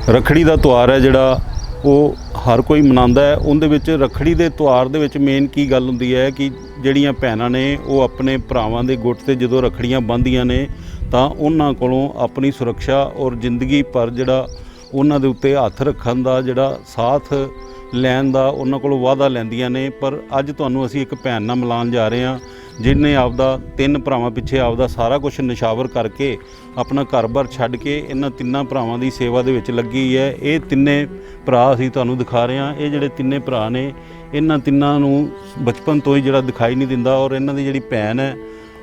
ਰੱਖੜੀ ਦਾ ਤਿਉਹਾਰ ਹੈ ਜਿਹੜਾ ਉਹ ਹਰ ਕੋਈ ਮਨਾਉਂਦਾ ਹੈ। ਉਹਦੇ ਵਿੱਚ ਰੱਖੜੀ ਦੇ ਤਿਉਹਾਰ ਦੇ ਵਿੱਚ ਮੇਨ ਕੀ ਗੱਲ ਹੁੰਦੀ ਹੈ ਕਿ ਜਿਹੜੀਆਂ ਭੈਣਾਂ ਨੇ ਉਹ ਆਪਣੇ ਭਰਾਵਾਂ ਦੇ ਗੁੱਟ 'ਤੇ ਜਦੋਂ ਰੱਖੜੀਆਂ ਬੰਨ੍ਹਦੀਆਂ ਨੇ ਤਾਂ ਉਹਨਾਂ ਕੋਲੋਂ ਆਪਣੀ ਸੁਰੱਖਿਆ ਔਰ ਜ਼ਿੰਦਗੀ ਭਰ ਜਿਹੜਾ ਉਹਨਾਂ ਦੇ ਉੱਤੇ ਹੱਥ ਰੱਖਣ ਦਾ ਜਿਹੜਾ ਸਾਥ ਲੈਣ ਦਾ ਉਹਨਾਂ ਕੋਲੋਂ ਵਾਅਦਾ ਲੈਂਦੀਆਂ ਨੇ। ਪਰ ਅੱਜ ਤੁਹਾਨੂੰ ਅਸੀਂ ਇੱਕ ਭੈਣ ਨਾਲ ਮਿਲਾਉਣ ਜਾ ਰਹੇ ਹਾਂ ਜਿਹਨੇ ਆਪਦਾ 3 ਭਰਾਵਾਂ ਪਿੱਛੇ ਆਪਦਾ ਸਾਰਾ ਕੁਝ ਨਿਸ਼ਾਵਰ ਕਰਕੇ ਆਪਣਾ ਘਰ-ਬਾਰ ਛੱਡ ਕੇ ਇਹਨਾਂ 3 ਭਰਾਵਾਂ ਦੀ ਸੇਵਾ ਦੇ ਵਿੱਚ ਲੱਗੀ ਹੈ। ਇਹ 3 ਭਰਾ ਅਸੀਂ ਤੁਹਾਨੂੰ ਦਿਖਾ ਰਹੇ ਹਾਂ। ਇਹ ਜਿਹੜੇ 3 ਭਰਾ ਨੇ ਇਹਨਾਂ 3 ਨੂੰ ਬਚਪਨ ਤੋਂ ਹੀ ਜਿਹੜਾ ਦਿਖਾਈ ਨਹੀਂ ਦਿੰਦਾ ਔਰ ਇਹਨਾਂ ਦੀ ਜਿਹੜੀ ਭੈਣ ਹੈ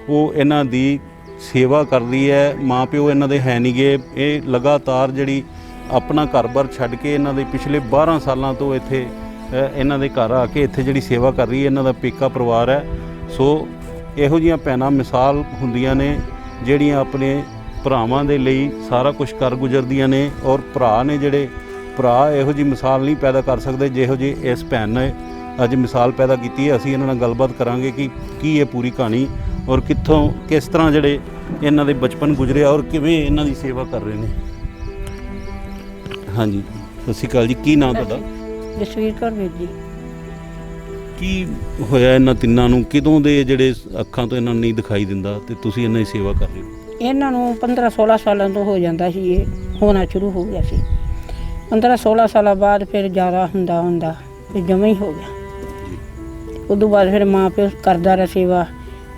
ਉਹ ਇਹਨਾਂ ਦੀ ਸੇਵਾ ਕਰਦੀ ਹੈ। ਮਾਂ ਪਿਓ ਇਹਨਾਂ ਦੇ ਹੈ ਨਹੀਂ ਗੇ। ਇਹ ਲਗਾਤਾਰ ਜਿਹੜੀ ਆਪਣਾ ਘਰ-ਬਾਰ ਛੱਡ ਕੇ ਇਹਨਾਂ ਦੇ ਪਿਛਲੇ 12 ਸਾਲਾਂ ਤੋਂ ਇੱਥੇ ਇਹਨਾਂ ਦੇ ਘਰ ਆ ਕੇ ਇੱਥੇ ਜਿਹੜੀ ਸੇਵਾ ਕਰ ਰਹੀ ਹੈ। ਇਹਨਾਂ ਦਾ ਪੇਕਾ ਪਰਿਵਾਰ ਹੈ। ਸੋ ਇਹੋ ਜਿਹੀਆਂ ਭੈਣਾਂ ਮਿਸਾਲ ਹੁੰਦੀਆਂ ਨੇ ਜਿਹੜੀਆਂ ਆਪਣੇ ਭਰਾਵਾਂ ਦੇ ਲਈ ਸਾਰਾ ਕੁਝ ਕਰ ਗੁਜ਼ਰਦੀਆਂ ਨੇ ਔਰ ਭਰਾ ਨੇ ਜਿਹੜੇ ਭਰਾ ਇਹੋ ਜਿਹੀ ਮਿਸਾਲ ਨਹੀਂ ਪੈਦਾ ਕਰ ਸਕਦੇ ਜਿਹੋ ਜਿਹੀ ਇਸ ਭੈਣ ਨੇ ਅੱਜ ਮਿਸਾਲ ਪੈਦਾ ਕੀਤੀ ਹੈ। ਅਸੀਂ ਇਹਨਾਂ ਨਾਲ ਗੱਲਬਾਤ ਕਰਾਂਗੇ ਕਿ ਕੀ ਇਹ ਪੂਰੀ ਕਹਾਣੀ ਔਰ ਕਿੱਥੋਂ ਕਿਸ ਤਰ੍ਹਾਂ ਜਿਹੜੇ ਇਹਨਾਂ ਦੇ ਬਚਪਨ ਗੁਜ਼ਰਿਆ ਔਰ ਕਿਵੇਂ ਇਹਨਾਂ ਦੀ ਸੇਵਾ ਕਰ ਰਹੇ ਨੇ। ਹਾਂਜੀ, ਸਤਿ ਸ਼੍ਰੀ ਅਕਾਲ ਜੀ। ਕੀ ਨਾਮ ਤੁਹਾਡਾ? ਜਸਵੀਰ ਕੌਰ ਵੀਰ ਜੀ। ਕੀ ਹੋਇਆ ਇਹਨਾਂ 3 ਨੂੰ? ਕਿਦੋਂ ਦੇ ਜਿਹੜੇ ਅੱਖਾਂ ਤੋਂ ਇਹਨਾਂ ਨੂੰ ਨਹੀਂ ਦਿਖਾਈ ਦਿੰਦਾ ਤੇ ਤੁਸੀਂ ਇਹਨਾਂ ਦੀ ਸੇਵਾ ਕਰ ਰਹੇ ਹੋ? ਇਹਨਾਂ ਨੂੰ 15-16 ਸਾਲਾਂ ਤੋਂ ਹੋ ਜਾਂਦਾ ਸੀ। ਇਹ ਹੋਣਾ ਸ਼ੁਰੂ ਹੋ ਗਿਆ ਸੀ 15-16 ਸਾਲਾਂ ਬਾਅਦ ਫਿਰ ਜ਼ਿਆਦਾ ਹੁੰਦਾ ਫਿਰ ਜਮਾਂ ਹੀ ਹੋ ਗਿਆ। ਉਦੋਂ ਬਾਅਦ ਫਿਰ ਮਾਂ ਪਿਓ ਕਰਦਾ ਰਿਹਾ ਸੇਵਾ।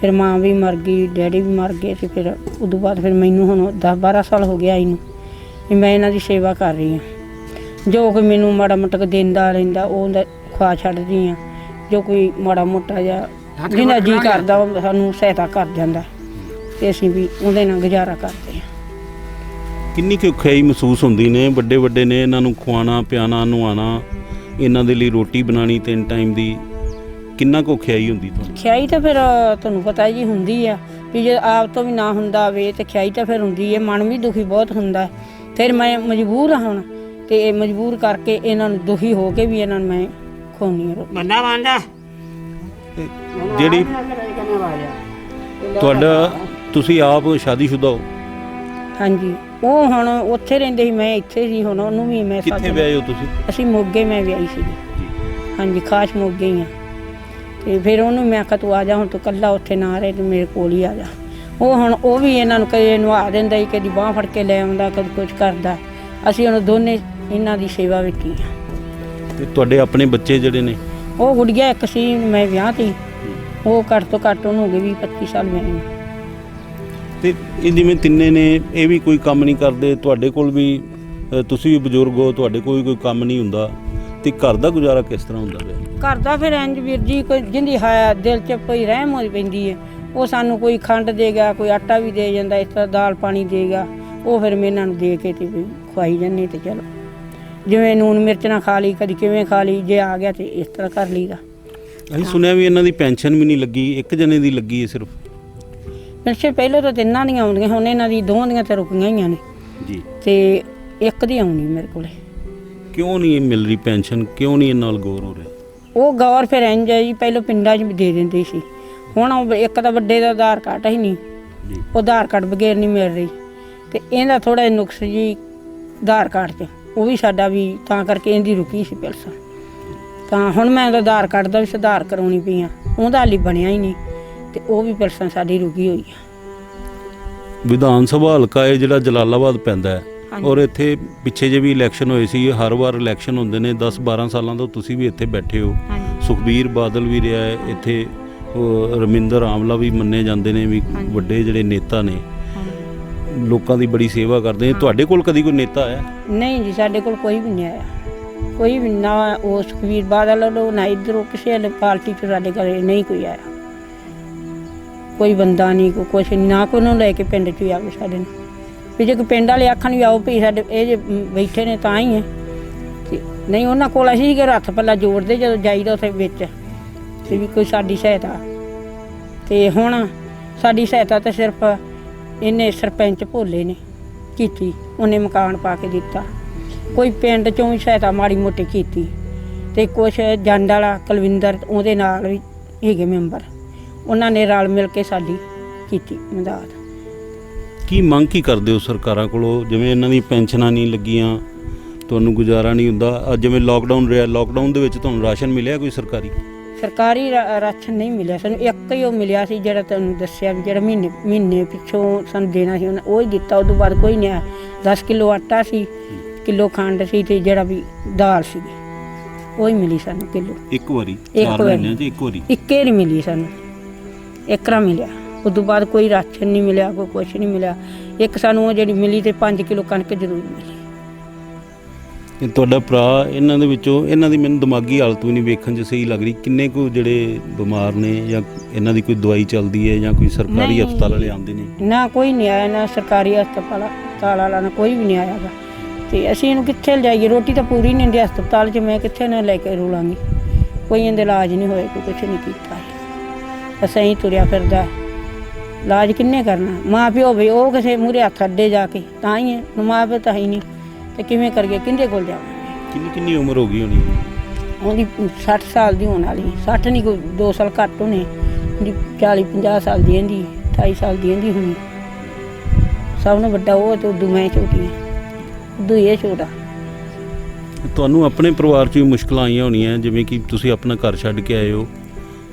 ਫਿਰ ਮਾਂ ਵੀ ਮਰ ਗਈ, ਡੈਡੀ ਵੀ ਮਰ ਗਏ ਤੇ ਫਿਰ ਉਦੋਂ ਬਾਅਦ ਫਿਰ ਮੈਨੂੰ ਹੁਣ 10-12 ਸਾਲ ਹੋ ਗਿਆ ਇਹਨੂੰ ਵੀ ਮੈਂ ਇਹਨਾਂ ਦੀ ਸੇਵਾ ਕਰ ਰਹੀ ਹਾਂ। ਜੋ ਕੋਈ ਮੈਨੂੰ ਮਾੜਾ ਮੋਟਾ ਦਿੰਦਾ ਰਹਿੰਦਾ ਉਹ ਖਵਾ ਛੱਡਦੀ ਹਾਂ। ਜੋ ਕੋਈ ਮਾੜਾ ਮੋਟਾ ਜਿਹਾ ਜਿਹਦਾ ਜੀ ਕਰਦਾ ਉਹ ਸਾਨੂੰ ਸਹਾਇਤਾ ਕਰ ਜਾਂਦਾ ਤੇ ਅਸੀਂ ਵੀ ਉਹਦੇ ਨਾਲ ਗੁਜ਼ਾਰਾ ਕਰਦੇ ਹਾਂ। ਕਿੰਨੀ ਕੁ ਔਖਿਆਈ ਮਹਿਸੂਸ ਹੁੰਦੀ ਨੇ? ਵੱਡੇ ਨੇ, ਇਹਨਾਂ ਨੂੰ ਖਵਾਉਣਾ ਪਿਆਣਾ ਨੁਹਾਉਣਾ, ਇਹਨਾਂ ਦੇ ਲਈ ਰੋਟੀ ਬਣਾਉਣੀ 3 ਟਾਈਮ ਦੀ, ਕਿੰਨਾ ਕੁ ਔਖਿਆਈ ਹੁੰਦੀ ਤੁਹਾਨੂੰ? ਖਿਆਈ ਤਾਂ ਫਿਰ ਤੁਹਾਨੂੰ ਪਤਾ ਜੀ ਹੁੰਦੀ ਆ ਵੀ ਜੇ ਆਪ ਤੋਂ ਵੀ ਨਾ ਹੁੰਦਾ ਵੇ ਤੇ ਖਿਆਈ ਤਾਂ ਫਿਰ ਹੁੰਦੀ ਹੈ। ਮਨ ਵੀ ਦੁਖੀ ਬਹੁਤ ਹੁੰਦਾ। ਫਿਰ ਮੈਂ ਮਜਬੂਰ ਹਾਂ ਹੁਣ ਤੇ ਮਜਬੂਰ ਕਰਕੇ ਇਹਨਾਂ ਨੂੰ ਦੁਖੀ ਹੋ ਕੇ ਵੀ ਇਹਨਾਂ ਨੂੰ ਮੈਂ ਖਵਾਉਂਦੀ ਹਾਂ। ਬੰਦਾ ਬੰਦਾ ਜਿਹੜੀ ਤੁਹਾਡਾ ਤੁਸੀਂ ਆਪ ਸ਼ਾਦੀशुदा ਹੋ? ਹਾਂਜੀ, ਉਹ ਹੁਣ ਉੱਥੇ ਰਹਿੰਦੇ ਸੀ, ਮੈਂ ਇੱਥੇ ਸੀ। ਹੁਣ ਉਹਨੂੰ ਵੀ ਮੈਂ ਕਿੱਥੇ ਵਿਆਹੇ ਹੋ ਤੁਸੀਂ? ਅਸੀਂ ਮੋਗੇ ਮੈਂ ਵਿਆਹੀ ਸੀ। ਹਾਂਜੀ, ਖਾਸ ਮੋਗੇ ਹੀ ਆ। ਤੇ ਫਿਰ ਉਹਨੂੰ ਮੈਂ ਆਖਿਆ ਤੂੰ ਆ ਜਾ ਹੁਣ, ਤੂੰ ਇਕੱਲਾ ਉੱਥੇ ਨਾ ਰਹੇ ਤੇ ਮੇਰੇ ਕੋਲ ਹੀ ਆ ਜਾ। ਉਹ ਹੁਣ ਉਹ ਵੀ ਇਹਨਾਂ ਨੂੰ ਕਦੇ ਨਵਾ ਦਿੰਦਾ ਸੀ, ਕਦੀ ਬਾਂਹ ਫੜ ਕੇ ਲੈ ਆਉਂਦਾ, ਕਦੀ ਕੁਝ ਕਰਦਾ। ਅਸੀਂ ਹੁਣ ਦੋਨੇ ਇਹਨਾਂ ਦੀ ਸੇਵਾ ਵਿੱਚ ਹੀ ਆ। ਤੇ ਤੁਹਾਡੇ ਆਪਣੇ ਬੱਚੇ ਜਿਹੜੇ ਨੇ? ਉਹ ਗੁੜੀਆ ਇੱਕ ਸੀ, ਮੈਂ ਵਿਆਹ ਤੀ। ਉਹ ਘੱਟ ਤੋਂ ਘੱਟ ਉਹਨੂੰ ਹੋ ਗਏ 20-25 ਸਾਲ ਵਿਆਹੀ ਨੂੰ। ਤੇ ਇਹ ਜਿਵੇਂ 3 ਨੇ ਇਹ ਵੀ ਕੋਈ ਕੰਮ ਨਹੀਂ ਕਰਦੇ, ਤੁਹਾਡੇ ਕੋਲ ਵੀ ਤੁਸੀਂ ਵੀ ਬਜ਼ੁਰਗ ਹੋ, ਤੁਹਾਡੇ ਕੋਲ ਵੀ ਕੋਈ ਕੰਮ ਨਹੀਂ ਹੁੰਦਾ ਤੇ ਘਰ ਦਾ ਗੁਜ਼ਾਰਾ ਕਿਸ ਤਰ੍ਹਾਂ ਹੁੰਦਾ ਪਿਆ? ਘਰ ਦਾ ਫਿਰ ਇੰਝ ਵੀਰ ਜੀ ਕੋਈ ਜਿੰਦੀ ਹੈ ਦਿਲ 'ਚ ਕੋਈ ਰਹਿਮ ਹੋਈ ਪੈਂਦੀ ਹੈ। ਉਹ ਸਾਨੂੰ ਕੋਈ ਖੰਡ ਦੇਗਾ, ਕੋਈ ਆਟਾ ਵੀ ਦੇ ਜਾਂਦਾ, ਇਸ ਤਰ੍ਹਾਂ ਦਾਲ ਪਾਣੀ ਦੇਗਾ। ਉਹ ਫਿਰ ਮੈਂ ਇਹਨਾਂ ਨੂੰ ਦੇ ਕੇ ਤੇ ਵੀ ਖਵਾਈ ਜਾਂਦੀ। ਤੇ ਚਲੋ ਜਿਵੇਂ ਨੂਨ ਮਿਰਚ ਨਾ ਖਾ ਲਈ, ਕਦੀ ਕਿਵੇਂ ਖਾ ਲਈ, ਜੇ ਆ ਗਿਆ ਤੇ ਇਸ ਤਰ੍ਹਾਂ ਕਰ ਲਈਦਾ। ਅਸੀਂ ਸੁਣਿਆ ਵੀ ਇਹਨਾਂ ਦੀ ਪੈਨਸ਼ਨ ਵੀ ਨਹੀਂ ਲੱਗੀ, ਇੱਕ ਜਣੇ ਦੀ ਲੱਗੀ ਹੈ ਸਿਰਫ। ਪੈਨਸ਼ਨ ਪਹਿਲਾਂ ਤਾਂ 3 ਦੀਆਂ ਆਉਂਦੀਆਂ, ਹੁਣ ਇਹਨਾਂ ਦੀ 2 ਦੀਆਂ ਤਾਂ ਰੁਕੀਆਂ ਹੀ ਨੇ ਜੀ ਤੇ ਇੱਕ ਦੀ ਆਉਣੀ ਮੇਰੇ ਕੋਲੇ। ਕਿਉਂ ਨਹੀਂ ਮਿਲ ਰਹੀ ਪੈਨਸ਼ਨ? ਕਿਉਂ ਨਹੀਂ ਇਹਨਾਂ ਨਾਲ ਗੌਰ ਹੋ ਰਿਹਾ? ਉਹ ਗੌਰ ਫਿਰ ਇੰਝ ਹੈ ਜੀ, ਪਹਿਲਾਂ ਪਿੰਡਾਂ 'ਚ ਵੀ ਦੇ ਦਿੰਦੇ ਸੀ। ਹੁਣ ਇੱਕ ਤਾਂ ਵੱਡੇ ਦਾ ਆਧਾਰ ਕਾਰਡ ਹੀ ਨਹੀਂ, ਉਹ ਆਧਾਰ ਕਾਰਡ ਬਗੈਰ ਨਹੀਂ ਮਿਲ ਰਹੀ। ਤੇ ਇਹਦਾ ਥੋੜ੍ਹਾ ਜਿਹਾ ਨੁਕਸ ਜੀ ਆਧਾਰ ਕਾਰਡ 'ਚ, ਉਹ ਵੀ ਸਾਡਾ ਵੀ ਤਾਂ ਕਰਕੇ ਇਹਦੀ ਰੁਕੀ ਸੀ ਪੈਨਸ਼ਨ। ਤਾਂ ਹੁਣ ਮੈਂ ਉਹਦਾ ਆਧਾਰ ਕਾਰਡ ਦਾ ਵੀ ਸੁਧਾਰ ਕਰਾਉਣੀ ਪਈ ਆ, ਉਹਦਾ ਹਾਲੇ ਬਣਿਆ ਹੀ ਨਹੀਂ ਤੇ ਉਹ ਵੀ ਪੈਨਸ਼ਨ ਸਾਡੀ ਰੁਕੀ ਹੋਈ ਆ। ਵਿਧਾਨ ਸਭਾ ਹਲਕਾ ਇਹ ਜਿਹੜਾ ਜਲਾਲਾਬਾਦ ਪੈਂਦਾ ਹੈ ਔਰ ਇੱਥੇ ਪਿੱਛੇ ਜੇ ਵੀ ਇਲੈਕਸ਼ਨ ਹੋਏ ਸੀ। ਹਰ ਵਾਰ ਇਲੈਕਸ਼ਨ ਹੁੰਦੇ ਨੇ। 10-12 ਸਾਲਾਂ ਤੋਂ ਤੁਸੀਂ ਵੀ ਇੱਥੇ ਬੈਠੇ ਹੋ। ਸੁਖਬੀਰ ਬਾਦਲ ਵੀ ਰਿਹਾ ਹੈ ਇੱਥੇ, ਰਮਿੰਦਰ ਆਮਲਾ ਵੀ ਮੰਨੇ ਜਾਂਦੇ ਨੇ ਵੀ ਵੱਡੇ ਜਿਹੜੇ ਨੇਤਾ ਨੇ। ਲੋਕਾਂ ਦੀ ਬੜੀ ਸੇਵਾ ਕਰਦੇ ਨੇ। ਤੁਹਾਡੇ ਕੋਲ ਕਦੀ ਕੋਈ ਨੇਤਾ ਆਇਆ? ਨਹੀਂ ਜੀ, ਸਾਡੇ ਕੋਲ ਕੋਈ ਵੀ ਨਹੀਂ ਆਇਆ, ਕੋਈ ਵੀ ਨਾ। ਉਹ ਸੁਖਬੀਰ ਬਾਦਲ ਵੱਲੋਂ ਨਾ ਇੱਧਰੋਂ ਕਿਸੇ ਵਾਲੇ ਪਾਰਟੀ 'ਚ ਸਾਡੇ ਘਰੇ ਨਹੀਂ ਕੋਈ ਆਇਆ, ਕੋਈ ਬੰਦਾ ਨਹੀਂ, ਕੋਈ ਕੁਛ ਨਹੀਂ, ਨਾ ਕੋਈ ਉਹਨੂੰ ਲੈ ਕੇ ਪਿੰਡ 'ਚ ਵੀ ਆਵੇ ਸਾਡੇ ਨੂੰ। ਵੀ ਜੇ ਕੋਈ ਪਿੰਡ ਵਾਲੇ ਆਖਣ ਵੀ ਆਓ ਵੀ ਸਾਡੇ ਇਹ ਜੇ ਬੈਠੇ ਨੇ ਤਾਂ ਹੀ ਹੈ, ਤੇ ਨਹੀਂ ਉਹਨਾਂ ਕੋਲ ਅਸੀਂ ਕਿ ਹੱਥ ਪੱਲਾ ਜੋੜਦੇ ਜਦੋਂ ਜਾਈਦਾ ਉੱਥੇ ਵਿੱਚ, ਤੇ ਵੀ ਕੋਈ ਸਾਡੀ ਸਹਾਇਤਾ। ਤੇ ਹੁਣ ਸਾਡੀ ਸਹਾਇਤਾ ਤਾਂ ਸਿਰਫ ਇਹਨੇ ਸਰਪੰਚ ਭੋਲੇ ਨੇ ਕੀਤੀ, ਉਹਨੇ ਮਕਾਨ ਪਾ ਕੇ ਦਿੱਤਾ। ਕੋਈ ਪਿੰਡ 'ਚੋਂ ਵੀ ਸਹਾਇਤਾ ਮਾੜੀ ਮੋਟੀ ਕੀਤੀ, ਤੇ ਕੁਛ ਜੰਡ ਵਾਲਾ ਕੁਲਵਿੰਦਰ ਉਹਦੇ ਨਾਲ ਵੀ ਹੈਗੇ ਮੈਂਬਰ, ਉਹਨਾਂ ਨੇ ਰਲ ਮਿਲ ਕੇ ਸਾਡੀ ਕੀਤੀ ਮਦਦ। ਕੀ ਮੰਗ ਕੀ ਕਰਦੇ ਹੋ ਸਰਕਾਰਾਂ ਕੋਲੋਂ? ਜਿਵੇਂ ਇਹਨਾਂ ਦੀ ਪੈਨਸ਼ਨਾਂ ਨਹੀਂ ਲੱਗੀਆਂ, ਤੁਹਾਨੂੰ ਗੁਜ਼ਾਰਾ ਨਹੀਂ ਹੁੰਦਾ। ਜਿਵੇਂ ਲੋਕਡਾਊਨ ਰਿਹਾ, ਲੋਕਡਾਊਨ ਦੇ ਵਿੱਚ ਤੁਹਾਨੂੰ ਰਾਸ਼ਨ ਮਿਲਿਆ ਕੋਈ ਸਰਕਾਰੀ? ਸਰਕਾਰੀ ਰਾਸ਼ਨ ਨਹੀਂ ਮਿਲਿਆ ਸਾਨੂੰ, ਇੱਕ ਹੀ ਉਹ ਮਿਲਿਆ ਸੀ ਜਿਹੜਾ ਤੁਹਾਨੂੰ ਦੱਸਿਆ ਵੀ ਜਿਹੜਾ ਮਹੀਨੇ ਪਿੱਛੋਂ ਸਾਨੂੰ ਦੇਣਾ ਸੀ, ਉਹਨਾਂ ਉਹ ਹੀ ਦਿੱਤਾ। ਉਦੋਂ ਬਾਅਦ ਕੋਈ ਨਹੀਂ ਆਇਆ। 10 ਕਿਲੋ ਆਟਾ ਸੀ, ਕਿਲੋ ਖੰਡ ਸੀ, ਤੇ ਜਿਹੜਾ ਵੀ ਦਾਲ ਸੀਗੀ ਉਹ ਹੀ ਮਿਲੀ ਸਾਨੂੰ ਕਿਲੋ। ਇੱਕ ਵਾਰੀ? ਇੱਕ ਵਾਰੀ ਇੱਕੇ ਨਹੀਂ ਮਿਲੀ ਸਾਨੂੰ, ਇੱਕਰਾ ਮਿਲਿਆ। ਉਦੋਂ ਬਾਅਦ ਕੋਈ ਰਾਸ਼ਨ ਨਹੀਂ ਮਿਲਿਆ, ਕੋਈ ਕੁਛ ਨਹੀਂ ਮਿਲਿਆ। ਇੱਕ ਸਾਨੂੰ ਉਹ ਜਿਹੜੀ ਮਿਲੀ ਤੇ 5 ਕਿਲੋ ਕਣਕ ਜ਼ਰੂਰ ਮਿਲੀ। ਇਹ ਤੁਹਾਡਾ ਭਰਾ, ਇਹਨਾਂ ਦੇ ਵਿੱਚੋਂ ਇਹਨਾਂ ਦੀ ਮੈਨੂੰ ਦਿਮਾਗੀ ਹਾਲਤ ਵੀ ਨਹੀਂ ਵੇਖਣ 'ਚ ਸਹੀ ਲੱਗ ਰਹੀ। ਕਿੰਨੇ ਕੁ ਜਿਹੜੇ ਬਿਮਾਰ ਨੇ, ਜਾਂ ਇਹਨਾਂ ਦੀ ਕੋਈ ਦਵਾਈ ਚੱਲਦੀ ਹੈ, ਜਾਂ ਕੋਈ ਸਰਕਾਰੀ ਹਸਪਤਾਲ ਵਾਲੇ ਆਉਂਦੇ ਨੇ? ਨਾ ਕੋਈ ਨਹੀਂ ਆਇਆ, ਨਾ ਸਰਕਾਰੀ ਹਸਪਤਾਲ ਵਾਲਾ ਨਾ ਕੋਈ ਵੀ ਨਹੀਂ ਆਇਆ ਗਾ। ਤੇ ਅਸੀਂ ਇਹਨੂੰ ਕਿੱਥੇ ਲਿਜਾਈਏ? ਰੋਟੀ ਤਾਂ ਪੂਰੀ ਨਹੀਂ ਹੁੰਦੀ ਹਸਪਤਾਲ 'ਚ, ਮੈਂ ਕਿੱਥੇ ਨਾ ਲੈ ਕੇ ਰੋਲਾਂਗੀ? ਕੋਈ ਇਹਦੇ ਇਲਾਜ ਨਹੀਂ ਹੋਏ, ਕੋਈ ਕੁਛ ਨਹੀਂ ਕੀਤਾ। ਅਸੀਂ ਹੀ ਤੁਰਿਆ ਫਿਰਦਾ, ਇਲਾਜ ਕਿੰਨੇ ਕਰਨਾ? ਮਾਂ ਪਿਓ ਵੀ ਉਹ ਕਿਸੇ ਮੂਹਰੇ ਹੱਥ ਅੱਡੇ ਜਾ ਕੇ ਤਾਂ ਹੀ ਹੈ, ਮਾਂ ਪਿਓ ਤਾਂ ਹੀ ਨਹੀਂ, ਤੇ ਕਿਵੇਂ ਕਰੀਏ? ਕਿਹਦੇ ਕੋਲ ਜਾਵਾਂਗੇ? ਕਿੰਨੀ ਉਮਰ ਹੋ ਗਈ ਹੋਣੀ ਉਹਦੀ? 60 ਸਾਲ ਦੀ ਹੋਣ ਵਾਲੀ। 60 ਨਹੀਂ, ਕੋਈ 2 ਸਾਲ ਘੱਟ ਹੋਣੇ। ਉਹਦੀ 40-50 ਸਾਲ ਦੀ ਇਹਦੀ, 28 ਸਾਲ ਦੀ ਇਹਦੀ ਹੋਣੀ। ਸਭ ਨੂੰ ਵੱਡਾ ਉਹ, ਤੇ ਉਦੋਂ ਮੈਂ ਛੋਟੀ ਹਾਂ, ਉਦੋਂ ਇਹ ਛੋਟਾ। ਤੁਹਾਨੂੰ ਆਪਣੇ ਪਰਿਵਾਰ 'ਚ ਵੀ ਮੁਸ਼ਕਲਾਂ ਆਈਆਂ ਹੋਣੀਆਂ, ਜਿਵੇਂ ਕਿ ਤੁਸੀਂ ਆਪਣਾ ਘਰ ਛੱਡ ਕੇ ਆਏ ਹੋ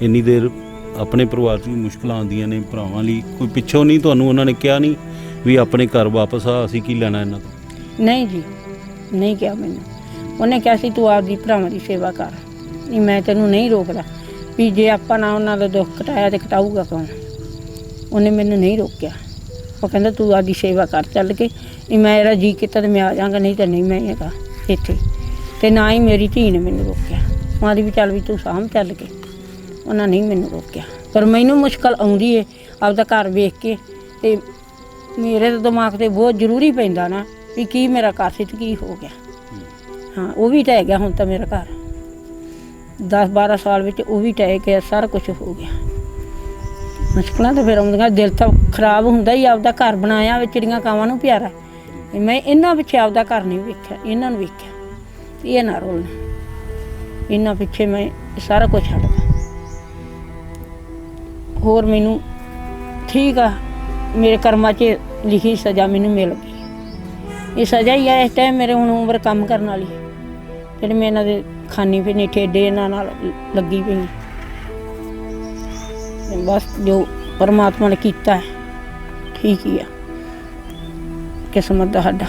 ਇੰਨੀ ਦੇਰ। ਆਪਣੇ ਪਰਿਵਾਰ 'ਚ ਵੀ ਮੁਸ਼ਕਲਾਂ ਆਉਂਦੀਆਂ ਨੇ ਭਰਾਵਾਂ ਲਈ। ਕੋਈ ਪਿੱਛੋਂ ਨਹੀਂ ਤੁਹਾਨੂੰ ਉਹਨਾਂ ਨੇ ਕਿਹਾ ਨਹੀਂ ਵੀ ਆਪਣੇ ਘਰ ਵਾਪਸ ਆ, ਅਸੀਂ ਕੀ ਲੈਣਾ ਇਹਨਾਂ ਤੋਂ? ਨਹੀਂ ਜੀ, ਨਹੀਂ ਕਿਹਾ ਮੈਨੂੰ। ਉਹਨੇ ਕਿਹਾ ਸੀ ਤੂੰ ਆਪਦੀ ਭਰਾਵਾਂ ਦੀ ਸੇਵਾ ਕਰ, ਨਹੀਂ ਮੈਂ ਤੈਨੂੰ ਨਹੀਂ ਰੋਕਦਾ, ਵੀ ਜੇ ਆਪਾਂ ਨਾ ਉਹਨਾਂ ਦਾ ਦੁੱਖ ਘਟਾਇਆ ਤੇ ਘਟਾਊਗਾ ਕੌਣ? ਉਹਨੇ ਮੈਨੂੰ ਨਹੀਂ ਰੋਕਿਆ। ਉਹ ਕਹਿੰਦਾ ਤੂੰ ਆਪਦੀ ਸੇਵਾ ਕਰ ਚੱਲ ਕੇ, ਨਹੀਂ ਮੇਰਾ ਜੀ ਕੀਤਾ ਤਾਂ ਮੈਂ ਆ ਜਾਵਾਂਗਾ, ਨਹੀਂ ਤਾਂ ਨਹੀਂ ਮੈਂ ਹੈਗਾ ਇੱਥੇ। ਤੇ ਨਾ ਹੀ ਮੇਰੀ ਧੀ ਨੇ ਮੈਨੂੰ ਰੋਕਿਆ, ਮਾਂ ਦੀ ਵੀ ਚੱਲ ਵੀ ਤੂੰ ਸਾਂਭ ਚੱਲ ਕੇ। ਉਹਨਾਂ ਨਹੀਂ ਮੈਨੂੰ ਰੋਕਿਆ। ਪਰ ਮੈਨੂੰ ਮੁਸ਼ਕਲ ਆਉਂਦੀ ਹੈ ਆਪਦਾ ਘਰ ਵੇਖ ਕੇ, ਤੇ ਮੇਰੇ ਤਾਂ ਦਿਮਾਗ 'ਤੇ ਬਹੁਤ ਜ਼ਰੂਰੀ ਪੈਂਦਾ ਨਾ ਵੀ ਕੀ ਮੇਰਾ ਘਰ ਸੀ ਤੇ ਕੀ ਹੋ ਗਿਆ। ਹਾਂ, ਉਹ ਵੀ ਢਹਿ ਗਿਆ ਹੁਣ ਤਾਂ ਮੇਰਾ ਘਰ। 10-12 ਸਾਲ ਵਿੱਚ ਉਹ ਵੀ ਢਹਿ ਗਿਆ, ਸਾਰਾ ਕੁਝ ਹੋ ਗਿਆ। ਮੁਸ਼ਕਲਾਂ ਤਾਂ ਫਿਰ ਆਉਂਦੀਆਂ, ਦਿਲ ਤਾਂ ਖਰਾਬ ਹੁੰਦਾ ਹੀ। ਆਪਦਾ ਘਰ ਬਣਾਇਆ ਵਿੱਚ ਚਿੜੀਆਂ ਕਾਵਾਂ ਨੂੰ ਪਿਆਰਾ। ਮੈਂ ਇਹਨਾਂ ਪਿੱਛੇ ਆਪਦਾ ਘਰ ਨਹੀਂ ਵੇਖਿਆ, ਇਹਨਾਂ ਨੂੰ ਵੇਖਿਆ। ਇਹ ਨਾ ਰੋਲਣ, ਇਹਨਾਂ ਪਿੱਛੇ ਮੈਂ ਸਾਰਾ ਕੁਝ ਛੱਡਦਾ। ਹੋਰ ਮੈਨੂੰ ਠੀਕ ਆ, ਮੇਰੇ ਕਰਮਾਂ 'ਚ ਲਿਖੀ ਸਜ਼ਾ ਮੈਨੂੰ ਮਿਲ ਗਈ। ਇਹ ਸਜ਼ਾ ਹੀ ਆ ਇਸ ਟਾਈਮ ਮੇਰੇ ਹੁਣ ਉਮਰ ਕੰਮ ਕਰਨ ਵਾਲੀ, ਜਿਹੜੇ ਮੈਂ ਇਹਨਾਂ ਦੇ ਖਾਨੀ ਪੀਣੀ ਠੇਡੇ ਇਹਨਾਂ ਨਾਲ ਲੱਗੀ ਪਈ। ਬਸ ਜੋ ਪਰਮਾਤਮਾ ਨੇ ਕੀਤਾ ਠੀਕ ਹੀ ਆ, ਕਿਸਮਤ ਦਾ ਸਾਡਾ।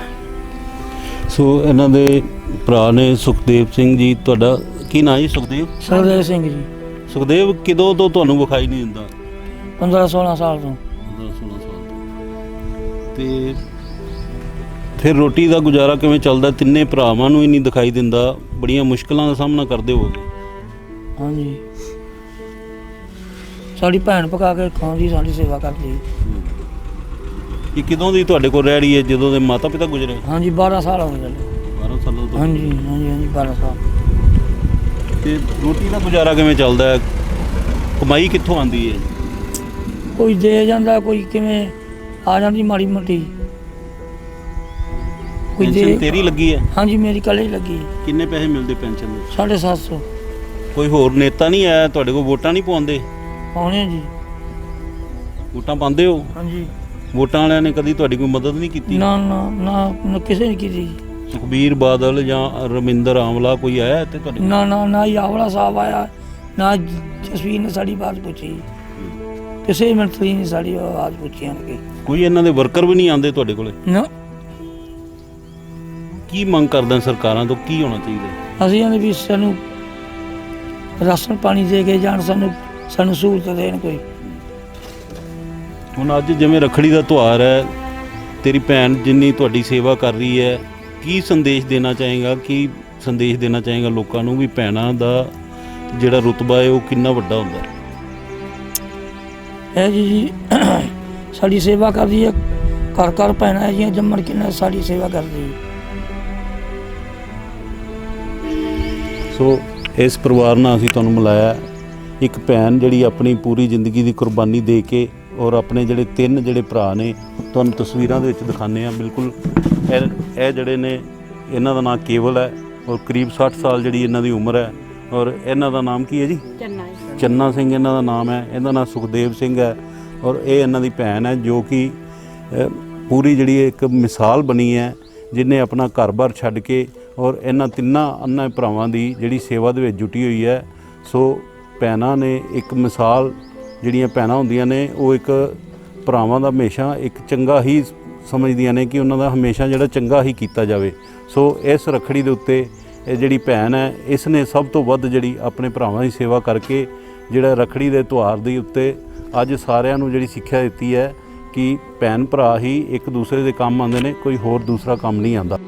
ਸੋ ਇਹਨਾਂ ਦੇ ਭਰਾ ਨੇ ਸੁਖਦੇਵ ਸਿੰਘ ਜੀ। ਤੁਹਾਡਾ ਕੀ ਨਾਂ ਜੀ? ਸੁਖਦੇਵ ਸਿੰਘ ਜੀ। ਸੁਖਦੇਵ, ਕਦੋਂ ਤੋਂ ਤੁਹਾਨੂੰ ਵਿਖਾਈ ਨਹੀਂ ਦਿੰਦਾ? 15-16 ਸਾਲ ਤੋਂ। 15-16 ਸਾਲ ਤੋਂ। ਤੇ ਫਿਰ ਰੋਟੀ ਦਾ ਗੁਜ਼ਾਰਾ ਕਿਵੇਂ ਚੱਲਦਾ? ਤਿੰਨੇ ਭਰਾਵਾਂ ਨੂੰ ਹੀ ਨਹੀਂ ਦਿਖਾਈ ਦਿੰਦਾ, ਬੜੀਆਂ ਮੁਸ਼ਕਲਾਂ ਦਾ ਸਾਹਮਣਾ ਕਰਦੇ ਹੋਗੇ। ਹਾਂਜੀ, ਸਾਡੀ ਭੈਣ ਪਕਾ ਕੇ ਖਾਂਦੀ, ਸਾਡੀ ਸੇਵਾ ਕਰਦੀ। ਇਹ ਕਿਦੋਂ ਦੀ ਤੁਹਾਡੇ ਕੋਲ ਰਹਿ ਰਹੀ ਹੈ? ਜਦੋਂ ਦੇ ਮਾਤਾ ਪਿਤਾ ਗੁਜ਼ਰੇ? ਹਾਂਜੀ, 12 ਸਾਲ ਹੋ ਗਏ। 12 ਸਾਲਾਂ ਤੋਂ? ਹਾਂਜੀ ਹਾਂਜੀ ਹਾਂਜੀ, 12 ਸਾਲ। ਤੇ ਰੋਟੀ ਦਾ ਗੁਜ਼ਾਰਾ ਕਿਵੇਂ ਚੱਲਦਾ ਹੈ? ਕਮਾਈ ਕਿੱਥੋਂ ਆਉਂਦੀ ਹੈ? ਕੋਈ ਦੇ ਜਾਂਦਾ, ਕੋਈ ਕਿਵੇਂ ਆ ਜਾਂਦੀ ਮਾੜੀ ਮੋਟੀ। ਕੋਈ ਪੈਨਸ਼ਨ ਤੇਰੀ ਲੱਗੀ ਹੈ? ਹਾਂਜੀ, ਮੇਰੀ ਕੱਲ੍ਹ ਹੀ ਲੱਗੀ। ਕਿੰਨੇ ਪੈਸੇ ਮਿਲਦੇ ਪੈਨਸ਼ਨ ਦੇ? 750। ਕੋਈ ਹੋਰ ਨੇਤਾ ਨਹੀਂ ਆਇਆ ਤੁਹਾਡੇ ਕੋਲ? ਵੋਟਾਂ ਨਹੀਂ ਪਾਉਂਦੇ? ਪਾਉਣੇ ਜੀ। ਵੋਟਾਂ ਪਾਉਂਦੇ ਹੋ? ਹਾਂਜੀ। ਵੋਟਾਂ ਵਾਲਿਆਂ ਨੇ ਕਦੀ ਤੁਹਾਡੀ ਕੋਈ ਮਦਦ ਨਹੀਂ ਕੀਤੀ? ਨਾ ਨਾ ਨਾ, ਕਿਸੇ ਨੇ ਕੀਤੀ। ਸੁਖਬੀਰ ਬਾਦਲ ਜਾਂ ਰਮਿੰਦਰ ਆਮਲਾ ਕੋਈ ਆਇਆ ਇੱਥੇ ਤੁਹਾਡੇ? ਨਾ ਨਾ ਨਾ, ਆਵਲਾ ਸਾਹਿਬ ਆਇਆ, ਨਾ ਜਸਵੀਰ ਨੇ ਸਾਡੀ ਬਾਤ ਪੁੱਛੀ, ਕਿਸੇ ਮੰਤਰੀ ਨੇ ਸਾਡੀ ਆਵਾਜ਼ ਪੁੱਛੀ ਆਣ ਕੇ। ਕੋਈ ਇਹਨਾਂ ਦੇ ਵਰਕਰ ਵੀ ਨਹੀਂ ਆਉਂਦੇ ਤੁਹਾਡੇ ਕੋਲੇ? ਨਾ। ਕੀ ਮੰਗ ਕਰਦੇ ਸਰਕਾਰਾਂ ਤੋਂ? ਕੀ ਹੋਣਾ ਚਾਹੀਦਾ? ਅਸੀਂ ਇਹਨੇ ਵੀ ਸਾਨੂੰ ਰਾਸ਼ਨ ਪਾਣੀ ਦੇ ਕੇ ਜਾਣ, ਸਾਨੂੰ ਸਹੂਲਤ ਦੇਣ ਕੋਈ। ਹੁਣ ਅੱਜ ਜਿਵੇਂ ਰੱਖੜੀ ਦਾ ਤਿਉਹਾਰ ਹੈ, ਤੇਰੀ ਭੈਣ ਜਿੰਨੀ ਤੁਹਾਡੀ ਸੇਵਾ ਕਰ ਰਹੀ ਹੈ, ਕੀ ਸੰਦੇਸ਼ ਦੇਣਾ ਚਾਹੇਗਾ, ਕੀ ਸੰਦੇਸ਼ ਦੇਣਾ ਚਾਹੇਗਾ ਲੋਕਾਂ ਨੂੰ ਵੀ ਭੈਣਾਂ ਦਾ ਜਿਹੜਾ ਰੁਤਬਾ ਹੈ ਉਹ ਕਿੰਨਾ ਵੱਡਾ ਹੁੰਦਾ ਹੈ? ਇਹ ਜੀ ਸਾਡੀ ਸੇਵਾ ਕਰਦੀ ਹੈ, ਘਰ ਘਰ ਭੈਣਾਂ ਜੀਆਂ ਜੰਮਣ ਕਿੰਨਾ ਸਾਡੀ ਸੇਵਾ ਕਰਦੀ ਹੈ। ਸੋ ਇਸ ਪਰਿਵਾਰ ਨਾਲ ਅਸੀਂ ਤੁਹਾਨੂੰ ਮਿਲਾਇਆ, ਇੱਕ ਭੈਣ ਜਿਹੜੀ ਆਪਣੀ ਪੂਰੀ ਜ਼ਿੰਦਗੀ ਦੀ ਕੁਰਬਾਨੀ ਦੇ ਕੇ, ਔਰ ਆਪਣੇ ਜਿਹੜੇ 3 ਜਿਹੜੇ ਭਰਾ ਨੇ ਤੁਹਾਨੂੰ ਤਸਵੀਰਾਂ ਦੇ ਵਿੱਚ ਦਿਖਾਉਂਦੇ ਆ। ਬਿਲਕੁਲ ਇਹ ਜਿਹੜੇ ਨੇ, ਇਹਨਾਂ ਦਾ ਨਾਮ ਕੇਵਲ ਹੈ ਔਰ ਕਰੀਬ 60 ਸਾਲ ਜਿਹੜੀ ਇਹਨਾਂ ਦੀ ਉਮਰ ਹੈ। ਔਰ ਇਹਨਾਂ ਦਾ ਨਾਮ ਕੀ ਹੈ ਜੀ? ਚੰਨਾ ਸਿੰਘ ਇਹਨਾਂ ਦਾ ਨਾਮ ਹੈ। ਇਹਦਾ ਨਾਮ ਸੁਖਦੇਵ ਸਿੰਘ ਹੈ ਔਰ ਇਹ ਇਹਨਾਂ ਦੀ ਭੈਣ ਹੈ, ਜੋ ਕਿ ਪੂਰੀ ਜਿਹੜੀ ਇੱਕ ਮਿਸਾਲ ਬਣੀ ਹੈ, ਜਿਹਨੇ ਆਪਣਾ ਘਰ-ਬਾਰ ਛੱਡ ਕੇ ਔਰ ਇਹਨਾਂ 3 ਅੰਨਾ ਭਰਾਵਾਂ ਦੀ ਜਿਹੜੀ ਸੇਵਾ ਦੇ ਵਿੱਚ ਜੁਟੀ ਹੋਈ ਹੈ। ਸੋ ਭੈਣਾਂ ਨੇ ਇੱਕ ਮਿਸਾਲ, ਜਿਹੜੀਆਂ ਭੈਣਾਂ ਹੁੰਦੀਆਂ ਨੇ ਉਹ ਇੱਕ ਭਰਾਵਾਂ ਦਾ ਹਮੇਸ਼ਾ ਇੱਕ ਚੰਗਾ ਹੀ ਸਮਝਦੀਆਂ ਨੇ ਕਿ ਉਹਨਾਂ ਦਾ ਹਮੇਸ਼ਾ ਜਿਹੜਾ ਚੰਗਾ ਹੀ ਕੀਤਾ ਜਾਵੇ। ਸੋ ਇਸ ਰੱਖੜੀ ਦੇ ਉੱਤੇ ਇਹ ਜਿਹੜੀ ਭੈਣ ਹੈ, ਇਸ ਨੇ ਸਭ ਤੋਂ ਵੱਧ ਜਿਹੜੀ ਆਪਣੇ ਭਰਾਵਾਂ ਦੀ ਸੇਵਾ ਕਰਕੇ ਜਿਹੜਾ ਰੱਖੜੀ ਦੇ ਤਿਉਹਾਰ ਦੇ ਉੱਤੇ ਅੱਜ ਸਾਰਿਆਂ ਨੂੰ ਜਿਹੜੀ ਸਿੱਖਿਆ ਦਿੱਤੀ ਹੈ ਕਿ ਭੈਣ ਭਰਾ ਹੀ ਇੱਕ ਦੂਸਰੇ ਦੇ ਕੰਮ ਆਉਂਦੇ ਨੇ, ਕੋਈ ਹੋਰ ਦੂਸਰਾ ਕੰਮ ਨਹੀਂ ਆਉਂਦਾ।